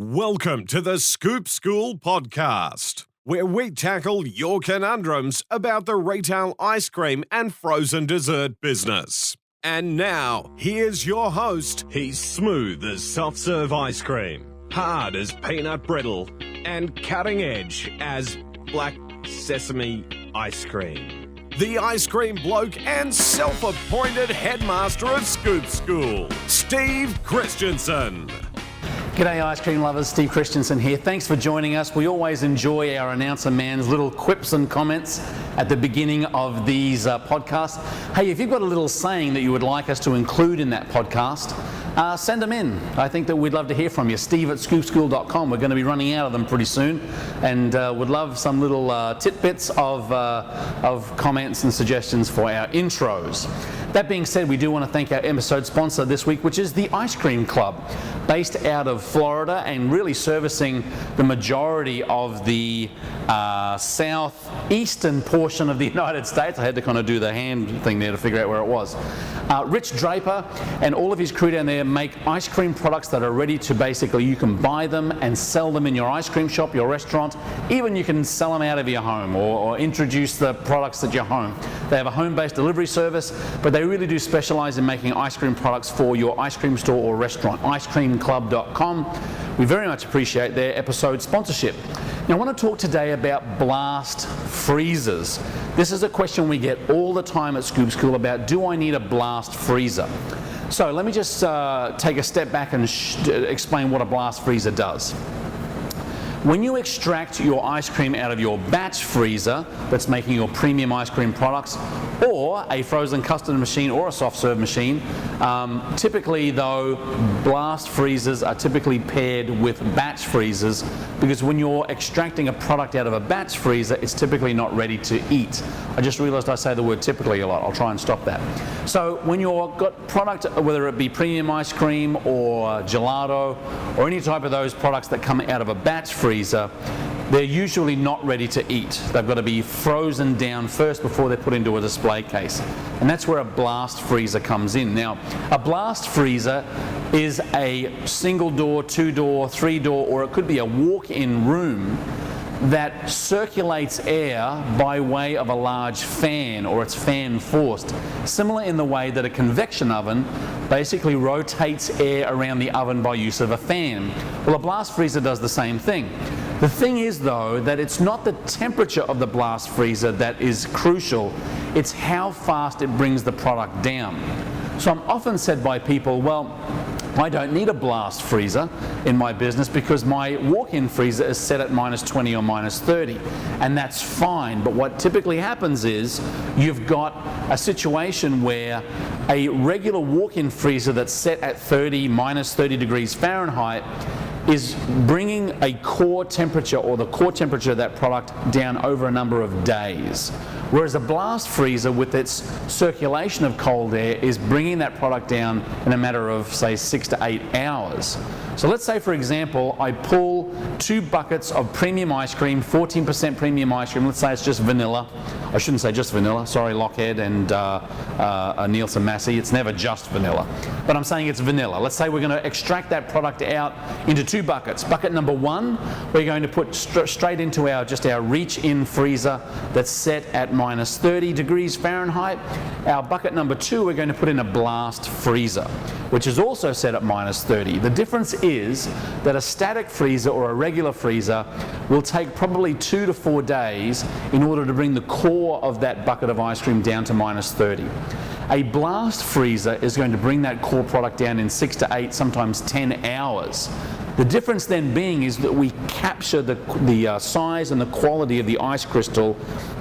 Welcome to the Scoop School podcast, where we tackle your conundrums about the retail ice cream and frozen dessert business. And now, here's your host. He's smooth as soft serve ice cream, hard as peanut brittle, and cutting edge as black sesame ice cream. The ice cream bloke and self-appointed headmaster of Scoop School, Steve Christensen. G'day ice cream lovers, Steve Christensen here. Thanks for joining us. We always enjoy our announcer man's little quips and comments at the beginning of these podcasts. Hey, if you've got a little saying that you would like us to include in that podcast, send them in. I think that we'd love to hear from you. Steve@scoopschool.com. We're going to be running out of them pretty soon, and would love some little tidbits of comments and suggestions for our intros. That being said, we do want to thank our episode sponsor this week, which is the Ice Cream Club, based out of Florida and really servicing the majority of the southeastern portion of the United States. I had to kind of do the hand thing there to figure out where it was. Rich Draper and all of his crew down there make ice cream products that are ready to basically, you can buy them and sell them in your ice cream shop, your restaurant. Even you can sell them out of your home or introduce the products at your home. They have a home-based delivery service, but they really do specialize in making ice cream products for your ice cream store or restaurant. icecreamclub.com. We very much appreciate their episode sponsorship. Now, I want to talk today about blast freezers. This is a question we get all the time at Scoop School about, do I need a blast freezer? So let me just take a step back and explain what a blast freezer does. When you extract your ice cream out of your batch freezer that's making your premium ice cream products, or a frozen custard machine or a soft serve machine, typically though, blast freezers are typically paired with batch freezers, because when you're extracting a product out of a batch freezer, it's typically not ready to eat. I just realized I say the word typically a lot. I'll try and stop that. So when you've got product, whether it be premium ice cream or gelato or any type of those products that come out of a batch freezer, they're usually not ready to eat. They've got to be frozen down first before they're put into a display case. And that's where a blast freezer comes in. Now, a blast freezer is a single door, two door, three door, or it could be a walk-in room that circulates air by way of a large fan, or it's fan forced, similar in the way that a convection oven basically rotates air around the oven by use of a fan. Well, a blast freezer does the same thing. The thing is though, that it's not the temperature of the blast freezer that is crucial, it's how fast it brings the product down. So I'm often said by people, well, I don't need a blast freezer in my business because my walk-in freezer is set at -20 or -30, and that's fine. But what typically happens is you've got a situation where a regular walk-in freezer that's set at -30 degrees Fahrenheit is bringing a core temperature, or the core temperature of that product, down over a number of days. Whereas a blast freezer with its circulation of cold air is bringing that product down in a matter of, say, 6 to 8 hours. So let's say, for example, I pull 2 buckets of premium ice cream, 14% premium ice cream. Let's say it's just vanilla. I shouldn't say just vanilla. Sorry, Lockhead and Nielsen Massey. It's never just vanilla. But I'm saying it's vanilla. Let's say we're going to extract that product out into 2 buckets. Bucket number 1, we're going to put straight into our reach-in freezer that's set at -30 degrees Fahrenheit. Our bucket number 2, we're going to put in a blast freezer, which is also set at -30. The difference is that a static freezer or a regular freezer will take probably 2 to 4 days in order to bring the core of that bucket of ice cream down to -30. A blast freezer is going to bring that core product down in 6 to 8, sometimes 10 hours. The difference then being is that we capture the size and the quality of the ice crystal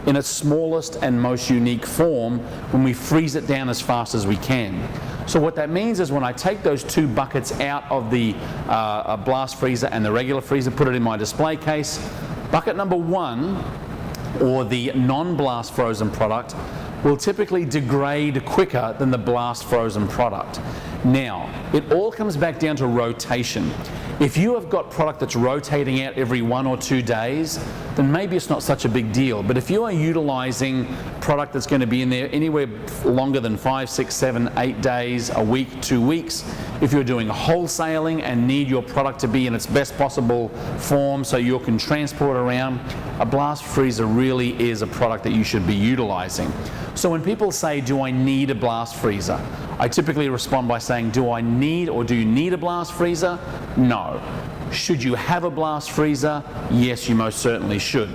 in its smallest and most unique form when we freeze it down as fast as we can. So what that means is when I take those 2 buckets out of the blast freezer and the regular freezer, put it in my display case, bucket number 1, or the non-blast frozen product, will typically degrade quicker than the blast frozen product. Now, it all comes back down to rotation. If you have got product that's rotating out every 1 or 2 days, then maybe it's not such a big deal. But if you are utilizing product that's going to be in there anywhere longer than 5, 6, 7, 8 days, a week, 2 weeks, if you're doing wholesaling and need your product to be in its best possible form so you can transport around, a blast freezer really is a product that you should be utilizing. So when people say, do I need a blast freezer? I typically respond by saying, do I need or do you need a blast freezer? No. Should you have a blast freezer? Yes, you most certainly should.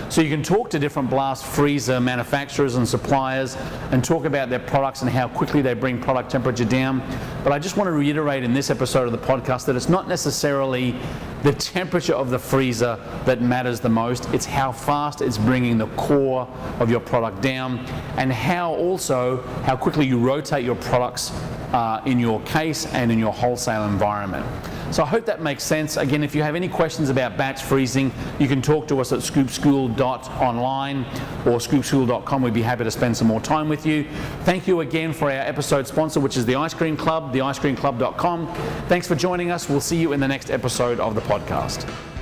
So you can talk to different blast freezer manufacturers and suppliers and talk about their products and how quickly they bring product temperature down. But I just want to reiterate in this episode of the podcast that it's not necessarily the temperature of the freezer that matters the most. It's how fast it's bringing the core of your product down, and how quickly you rotate your products in your case and in your wholesale environment. So I hope that makes sense. Again, if you have any questions about batch freezing, you can talk to us at scoopschool.online or scoopschool.com. We'd be happy to spend some more time with you. Thank you again for our episode sponsor, which is the Ice Cream Club, theicecreamclub.com. Thanks for joining us. We'll see you in the next episode of the podcast.